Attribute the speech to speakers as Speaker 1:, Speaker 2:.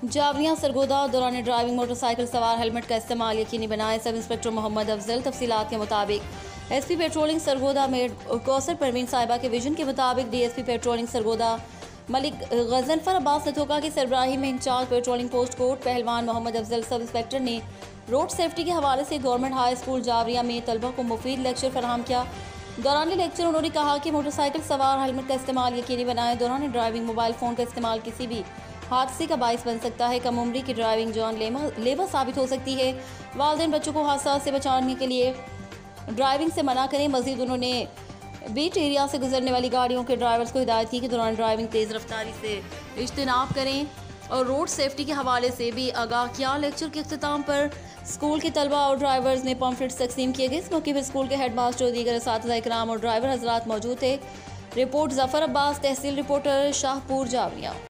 Speaker 1: जावरियां सरगोदा दौरान driving motorcycle सवार helmet का इस्तेमाल यकीनी बनाए। सब इंस्पेक्टर मोहम्मद अफजल तफसीलात के मुताबिक एसपी पेट्रोलिंग सरगोदा में कौसर परवीन साहिबा के विजन के मुताबिक डीएसपी पेट्रोलिंग सरगोदा मलिक गजनफर अब्बास नथोका की सरबराही में इंचार्ज पेट्रोलिंग पोस्ट कोर्ट पहलवान मोहम्मद अफजल सब इंस्पेक्टर ने रोड सेफ्टी के हवाले से गवर्नमेंट हाई स्कूल जावरिया में तलबा को मुफीद लेक्चर फराहम किया। दौरान लेक्चर उन्होंने कहा कि मोटरसाइकिल सवार हेलमेट का इस्तेमाल यकीनी बनाएं। दौरान ड्राइविंग मोबाइल फ़ोन का इस्तेमाल किसी भी हादसे का बाइस बन सकता है। कम उम्री की ड्राइविंग जान लेवा साबित हो सकती है। वालिदैन बच्चों को हादसा से बचाने के लिए ड्राइविंग से मना करें। मजीद उन्होंने बीट एरिया से गुजरने वाली गाड़ियों के ड्राइवर्स को हिदायत की कि दौरान ड्राइविंग तेज़ रफ्तारी से इज्तनाब करें और रोड सेफ्टी के हवाले से भी आगाह किया। लेक्चर के अख्ताम पर स्कूल के तलबा और ड्राइवर्स ने पॉम्फलेट्स तकसीम किए गए। इस मौके पर स्कूल के हेड मास्टर और दीगर असातिज़ा इकराम और ड्राइवर हजरात मौजूद थे। रिपोर्ट जफर अब्बास, तहसील रिपोर्टर शाहपुर जावरिया।